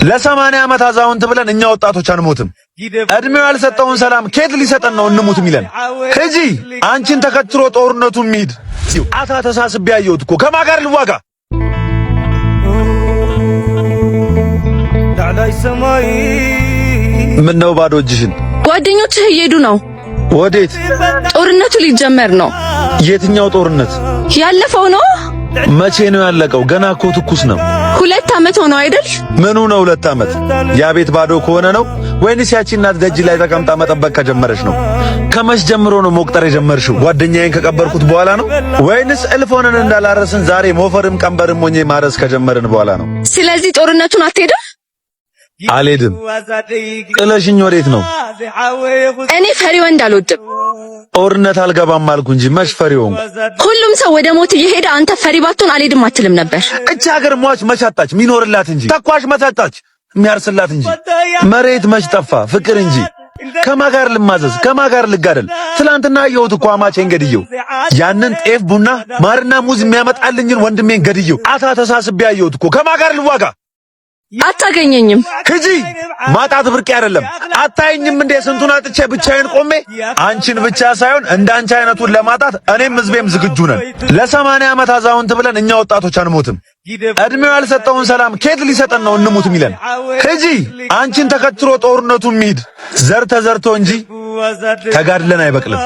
ለ80 ዓመት አዛውንት ብለን እኛ ወጣቶች አንሞትም። እድሜው ያልሰጠውን ሰላም ኬት ሊሰጠን ነው እንሙት ሚለን? ሂጂ አንቺን ተከትሎ ጦርነቱ ሚድ አታ ተሳስቤ ያየሁት እኮ ከማን ጋር ልዋጋ? ምን ነው ባዶ እጅሽን? ጓደኞችህ እየሄዱ ነው። ወዴት? ጦርነቱ ሊጀመር ነው። የትኛው ጦርነት? ያለፈው ነው። መቼ ነው ያለቀው? ገና እኮ ትኩስ ነው። 2 ዓመት ሆነው አይደል? ምኑ ነው 2 ዓመት? ያ ቤት ባዶ ከሆነ ነው ወይንስ ያቺ እናት ደጅ ላይ ተቀምጣ መጠበቅ ከጀመረች ነው? ከመች ጀምሮ ነው መቁጠር የጀመርሽው? ጓደኛዬን ከቀበርኩት በኋላ ነው ወይንስ እልፍ ሆነን እንዳላረስን ዛሬ ሞፈርም ቀንበርም ሆኜ ማረስ ከጀመርን በኋላ ነው? ስለዚህ ጦርነቱን አትሄድም? አልሄድም። ጥለሽኝ ወዴት ነው? እኔ ፈሪ ወንድ አልወድም። ጦርነት አልገባም አልኩ እንጂ መች ፈሪ ሆንኩ? ሁሉም ሰው ወደ ሞት እየሄደ አንተ ፈሪ ባትሆን አልሄድም አትልም ነበር? እቺ ሀገር ሟች መች አጣች? ሚኖርላት እንጂ ተኳሽ መች አጣች? የሚያርስላት እንጂ። መሬት መች ጠፋ? ፍቅር እንጂ። ከማን ጋር ልማዘዝ? ከማን ጋር ልጋደል? ትላንትና አየሁት እኮ አማቼን ገድየው፣ ያንን ጤፍ ቡና ማርና ሙዝ የሚያመጣልኝን ወንድሜን ገድየው። አታ ተሳስቤ አየሁት እኮ ከማን ጋር ልዋጋ? አታገኘኝም። ሂጂ ማጣት ብርቄ አይደለም። አታየኝም እንዴ ስንቱን አጥቼ ብቻዬን ቆሜ? አንቺን ብቻ ሳይሆን እንዳንቺ አይነቱን ለማጣት እኔም ህዝቤም ዝግጁ ነን። ለ80 ዓመት አዛውንት ብለን እኛ ወጣቶች አንሞትም። እድሜው ያልሰጠውን ሰላም ኬት ሊሰጠን ነው እንሙት ሚለን? ሂጂ አንቺን ተከትሎ ጦርነቱ ሚድ ዘር ተዘርቶ እንጂ ተጋድለን አይበቅልም።